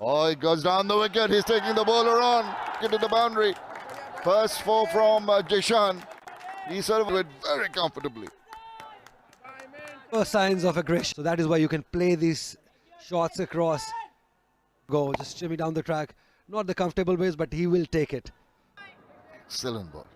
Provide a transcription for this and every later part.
Oh, he goes down the wicket. He's taking the bowler on. Get to the boundary. First four from Jishan. He served it very comfortably. No signs of aggression. So that is why you can play these shots across. Go, just shimmy down the track. Not the comfortable ways, but he will take it. Still in ball.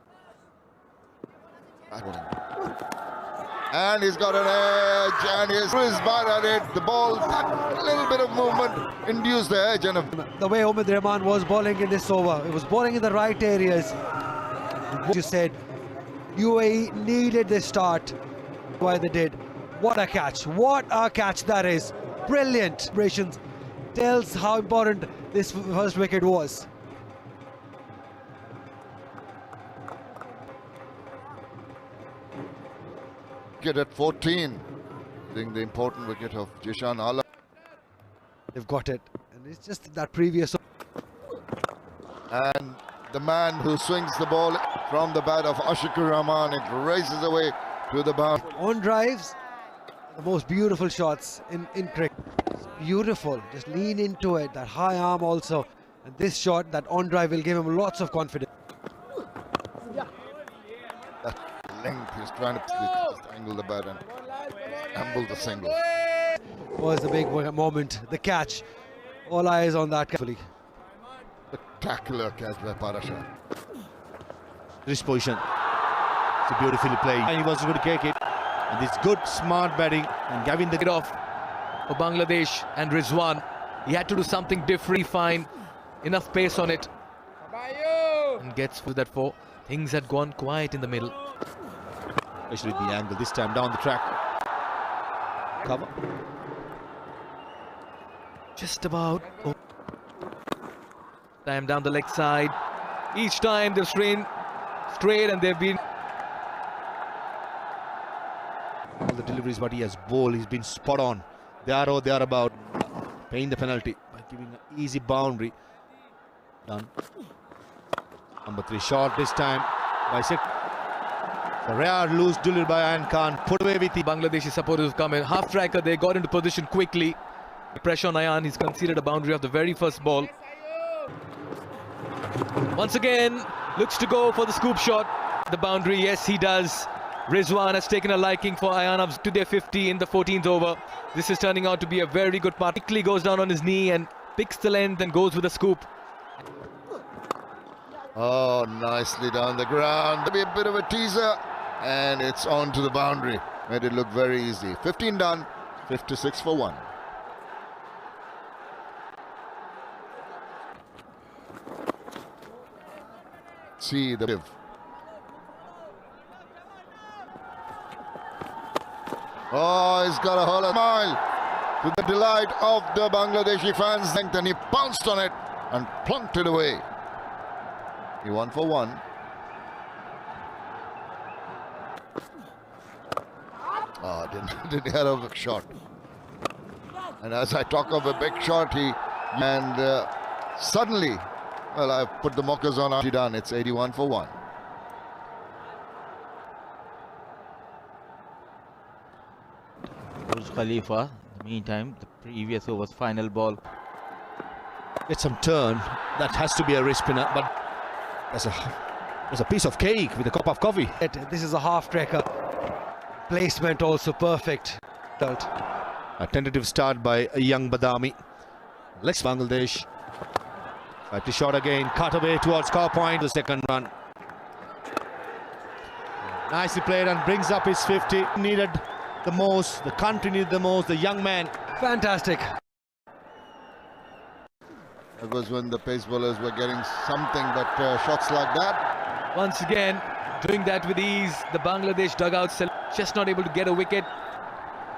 And he's got an edge, and he's whizzed by at it. The ball, a little bit of movement induced the edge. And the way Omid Rahman was bowling in this over, it was bowling in the right areas. What you said, UAE needed this start. Why they did. What a catch! What a catch that is! Brilliant. Operations tells how important this first wicket was. Wicket at 14. I think the important wicket of Jishan Alam. They've got it, and it's just that previous. And the man who swings the ball from the bat of Ashikur Rahman, it races away to the boundary. On drives, the most beautiful shots in cricket. It's beautiful, just lean into it, that high arm also. And this shot, that on drive will give him lots of confidence. That length, he's trying to just angle the bat and amble the single. Was the big moment, the catch. All eyes on that carefully. Spectacular catch by Parashar. This position. It's beautifully played. And he was going to kick it. And it's good, smart batting. And Gavin the Get off for Bangladesh and Rizwan. He had to do something different. Fine. Enough pace on it. And gets through that four. Things had gone quiet in the middle. especially the angle. This time down the track. Cover. Just about. Oh. Time down the leg side. Each time they've straight and they've been. All the deliveries, but he has bowled. He's been spot on. There or thereabout. Paying the penalty by giving an easy boundary. Done. Number 3 shot this time by Sik. The rare loose delivery by Ayan Khan. Put away with the Bangladeshi supporters have come in. Half striker, they got into position quickly. Pressure on Ayan. He's conceded a boundary of the very first ball. Once again, looks to go for the scoop shot. The boundary, yes, he does. Rizwan has taken a liking for Ayan to their 50 in the 14th over. This is turning out to be a very good part. Quickly goes down on his knee and picks the length and goes with a scoop. Oh, nicely down the ground. Maybe a bit of a teaser, and it's on to the boundary. Made it look very easy. 15 done, 56 for 1. See the give. Oh, he's got a whole smile to the delight of the Bangladeshi fans. And he pounced on it and plunked it away. He 1 for 1. Oh, didn't hear of a shot. And as I talk of a big shot, suddenly, well, I've put the mockers on. Done. It's 81 for 1. Burj Khalifa. In the meantime, the previous over's final ball. Get some turn. That has to be a wrist spinner, but there's a piece of cake with a cup of coffee. This is a half-tracker. Placement also perfect. A tentative start by a young Badami. Let's Bangladesh. Slightly shot again. Cut away towards score point. The second run. Nicely played and brings up his 50. Needed the most. The country needed the most. The young man. Fantastic. That was when the pace bowlers were getting something, but shots like that. Once again, doing that with ease. The Bangladesh dugouts just not able to get a wicket.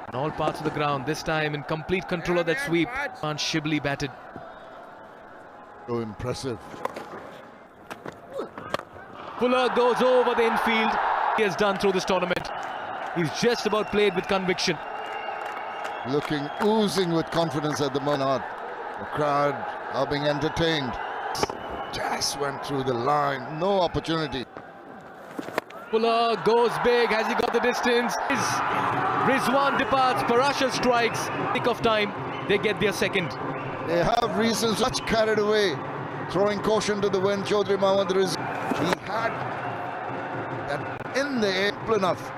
On all parts of the ground. This time in complete control of that sweep. Shibli batted. So impressive. Fuller goes over the infield. He has done through this tournament. He's just about played with conviction. Looking oozing with confidence at the moment. The crowd are being entertained. Just went through the line. No opportunity. Fuller goes big. Has he got the distance? Rizwan departs. Parashar strikes. Pick of time. They get their second. They have reasons much carried away. Throwing caution to the wind, Chaudhry Mohammad Rizwan. He had that in the air enough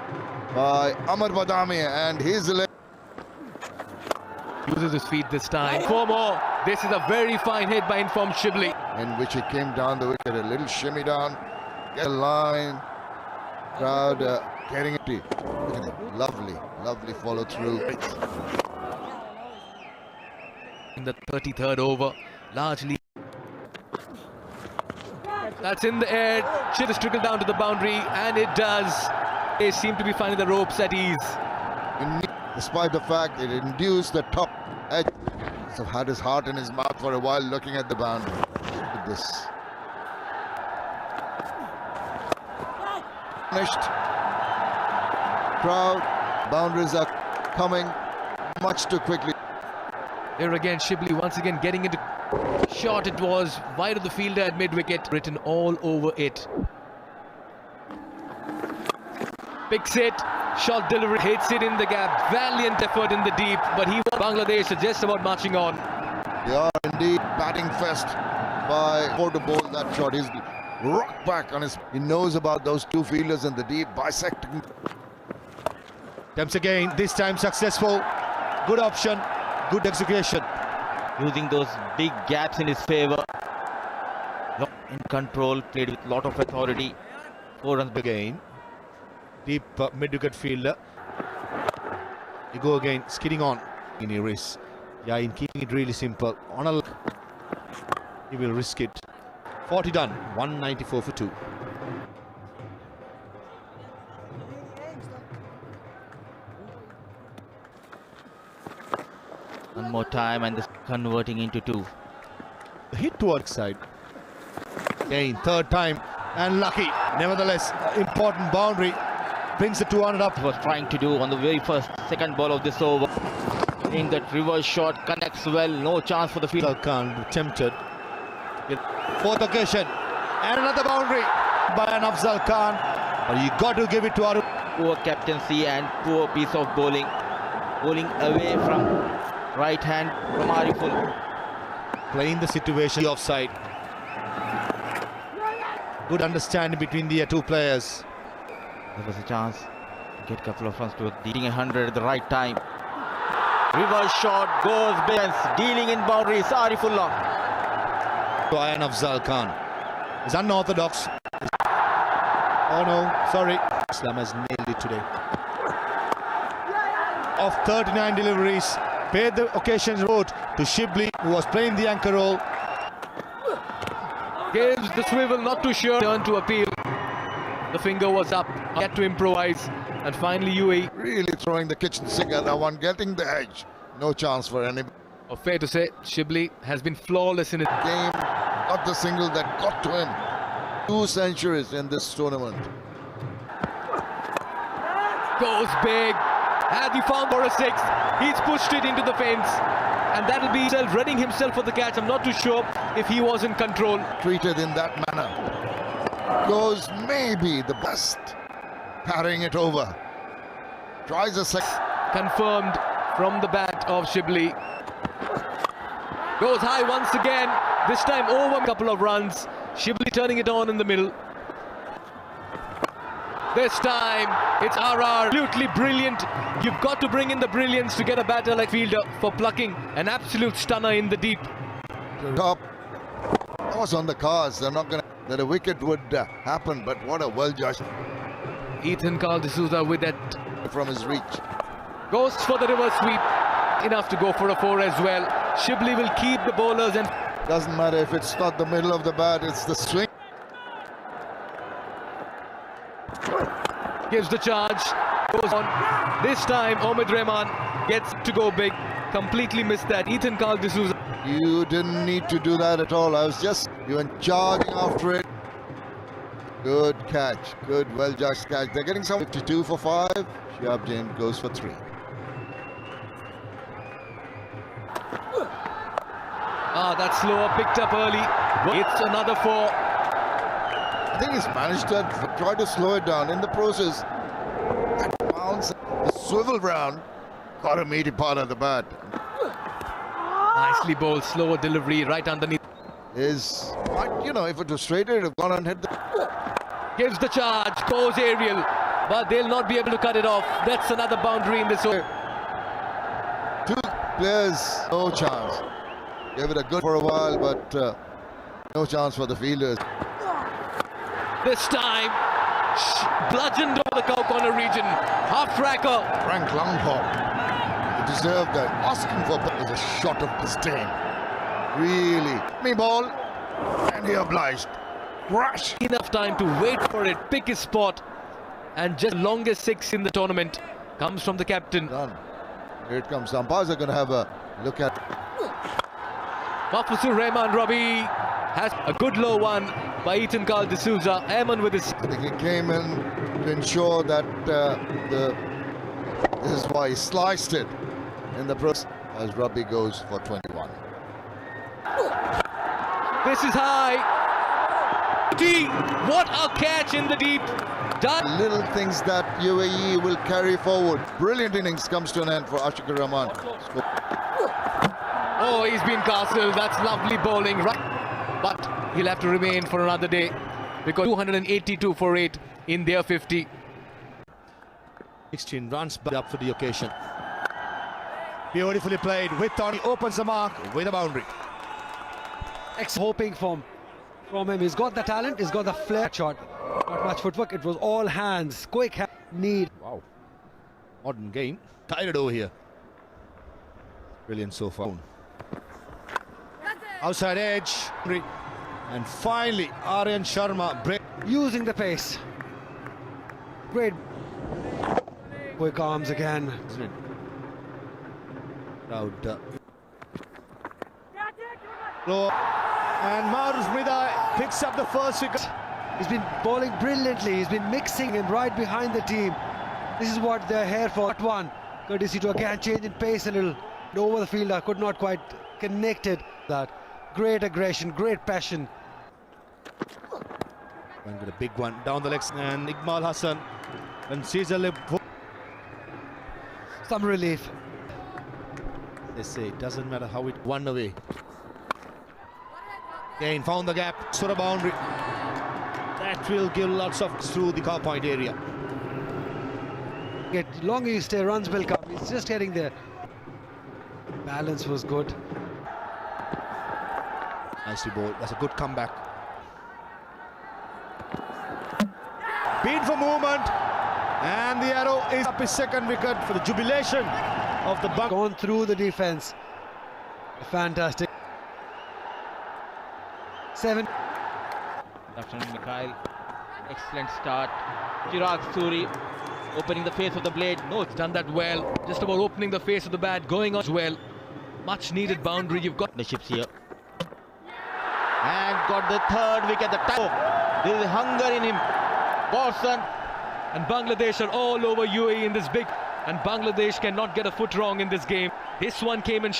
by Amar Badami and his leg. Uses his feet this time. 4 more. This is a very fine hit by informed Shibli. In which he came down the wicket, a little shimmy down, get a line, crowd getting it. Look at it, lovely follow through. In the 33rd over, largely. That's in the air. Should have trickled down to the boundary, and it does. They seem to be finding the ropes at ease. Despite the fact it induced the top edge. So had his heart in his mouth for a while looking at the boundary. Look at this. Finished. Crowd, boundaries are coming much too quickly. Here again, Shibli once again getting into shot. It was wide of the fielder at mid-wicket. Written all over it. Picks it. Shot delivery. Hits it in the gap. Valiant effort in the deep. But he won. Bangladesh are just about marching on. They are indeed batting first by to bowl that shot. He's rocked back on his. He knows about those two fielders in the deep, bisecting. Attempts again, this time successful. Good option, good execution. Using those big gaps in his favour. In control, played with lot of authority. 4 runs Again, deep mid-wicket fielder. You go again, skidding on. In a risk. Yeah, in keeping it really simple. On a he will risk it. 40 done, 194 for 2. One more time and this converting into 2. The hit towards side. Again, third time and lucky. Nevertheless, important boundary. Brings the 200 up. Was trying to do on the very second ball of this over. In that reverse shot connects well. No chance for the field. Afzal Khan tempted. Fourth occasion and another boundary by an Afzal Khan. But you got to give it to Arun. Poor captaincy and poor piece of bowling. Bowling away from right hand from Ariful. Playing the situation offside. Good understanding between the two players. There was a chance to get a couple of runs to beating 100 at the right time. Reverse shot goes big, dealing in boundaries. Arifullah. To Ayan Afzal Khan. Is unorthodox. Oh no, sorry. Islam has nailed it today. Of 39 deliveries, paid the occasion's road to Shibli, who was playing the anchor role. Gives the swivel, not too sure. Turn to appeal. The finger was up. Had to improvise. And finally UAE. Really throwing the kitchen sink at that one, getting the edge. No chance for any. Fair to say, Shibli has been flawless in his Game, got the single that got to him. 2 centuries in this tournament. Goes big. Has he found for a 6th? He's pushed it into the fence. And that'll be readying himself for the catch. I'm not too sure if he was in control. Treated in that manner. Goes maybe the best. Parrying it over. Tries a second. Confirmed from the bat of Shibli. Goes high once again. This time over a couple of runs. Shibli turning it on in the middle. This time it's RR. Absolutely brilliant. You've got to bring in the brilliance to get a batter like Fielder for plucking an absolute stunner in the deep. Top. That was on the cards. They're not going to. That a wicket would happen, but what a well judged. Ethan Carl D'Souza with that. From his reach. Goes for the reverse sweep. Enough to go for a 4 as well. Shibli will keep the bowlers and. Doesn't matter if it's not the middle of the bat, it's the swing. Gives the charge. Goes on. This time Omid Rahman gets to go big. Completely missed that. Ethan Carl D'Souza. You didn't need to do that at all. You went charging after it. Good catch. Good, well judged catch. They're getting some 52 for 5. Shihab Jain goes for 3. That slower picked up early. It's another 4. I think he's managed to try to slow it down in the process. That bounce, the swivel round, got a meaty part of the bat. Nicely bowled, slower delivery right underneath. Is, you know, if it was straight, it would have gone and hit the... Gives the charge, goes aerial, but they'll not be able to cut it off. That's another boundary in this over. Two players, no chance. Gave it a good for a while, but no chance for the fielders. This time, bludgeoned over the cow corner region. Half tracker. Frank Longpop, he deserved that. Asking for is a shot of disdain. Really. Me ball, and he obliged. Crash. Enough time to wait for it, pick his spot, and just longest six in the tournament comes from the captain. Done. Here it comes. The umpires are going to have a look at. Mahfuzur Rahman Rabi has a good low one by Ethan Carl D'Souza. Eamon with his... I think he came in to ensure that this is why he sliced it in the process as Rabi goes for 21. This is high. Deep. What a catch in the deep. Done. Little things that UAE will carry forward. Brilliant innings comes to an end for Ashiqur Rahman. Oh, he's been castled. That's lovely bowling. Right. But he'll have to remain for another day because 282 for 8 in their 50. 16 runs back up for the occasion. Beautifully played with Tony. Opens the mark with a boundary. Hoping from him. He's got the talent, he's got the flair. Shot, not much footwork. It was all hands, quick need. Wow. Modern game. Tired over here. Brilliant so far. Outside edge. And finally, Aryan Sharma break. Using the pace. Great. Quick arms again. Isn't it? Crowd. Low. And Maruf Mridai picks up the first wicket. He's been bowling brilliantly. He's been mixing him right behind the team. This is what they're here for. That one, courtesy to again change in pace a little. Over the fielder, could not quite connect it. That great aggression, great passion. And get a big one down the legs. And Iqbal Hassan and Caesar Lip. Some relief. They say it doesn't matter how it won away. Again, found the gap, sort of boundary. That will give lots of through the car point area. Get longer you stay, runs will come. He's just getting there. Balance was good. Nicely bowled. That's a good comeback. Beat for movement. And the arrow is up his second wicket for the jubilation of the buck. Gone through the defense. Fantastic. 7. Good afternoon, Mikhail. Excellent start. Chirag Suri opening the face of the blade. No, it's done that well. Just about opening the face of the bat, going on as well. Much needed boundary. You've got The ships here. And got the third wicket. There is hunger in him. Boston. and Bangladesh are all over UAE in this big, and Bangladesh cannot get a foot wrong in this game. This one came in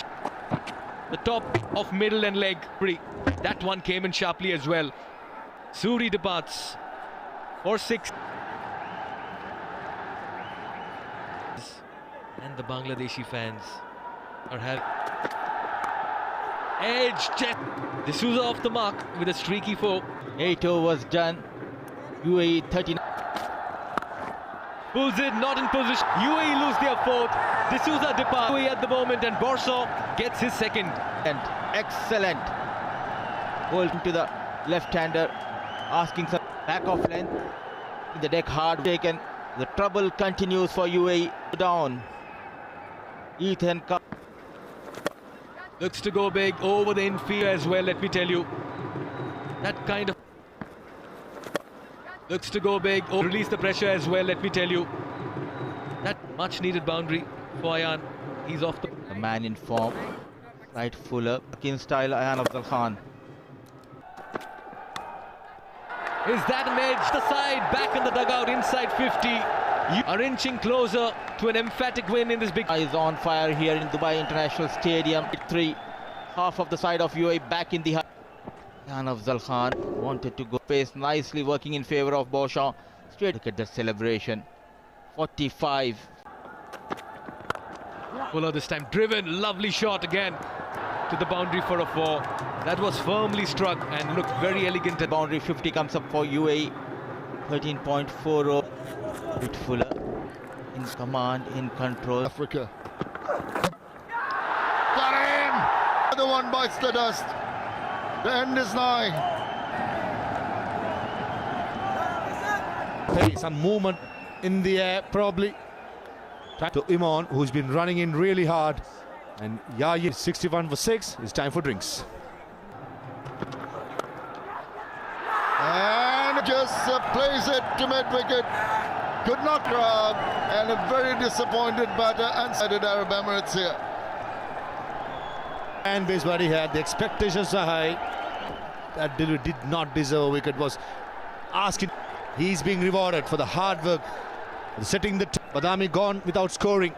the top of middle and leg free. That one came in sharply as well. Suri departs for 6. And the Bangladeshi fans are having edge check. D'Souza off the mark with a streaky 4. 8 overs done. UAE 39. Pulls it, not in position. UAE lose their 4th. D'Souza departs UAE at the moment, and Borshaw gets his 2nd. And excellent. Ball to the left-hander, asking some back of length. In the deck, hard taken. The trouble continues for UAE. Down. Ethan Cup. Looks to go big over the infield as well, let me tell you. That kind of... Looks to go big, release the pressure as well, let me tell you. That much needed boundary for Ayan. He's off the... A man in form. Right fuller. In style, Ayan Afzal Khan. Is that an edge? The side, back in the dugout, inside 50. You are inching closer to an emphatic win in this big... Is on fire here in Dubai International Stadium. 3. Half of the side of UAE back in the... Ayan Afzal Khan wanted to go pace, nicely working in favor of Borshaw. Straight look at the celebration. 45. Fuller this time driven, lovely shot again. to the boundary for a 4. That was firmly struck and looked very elegant. The boundary 50 comes up for UAE. 13.40. Bit Fuller in command, in control. Africa. Got him! The other one bites the dust. The end is nigh. Some movement in the air, probably. To Iman, who's been running in really hard. And Yaya, 61 for 6. It's time for drinks. And just plays it to mid-wicket. Could not grab. And a very disappointed batter and United Arab Emirates here. And Biswadi had the expectations are high. That delivery did not deserve a wicket. Was asking. He's being rewarded for the hard work, setting the Badami gone without scoring.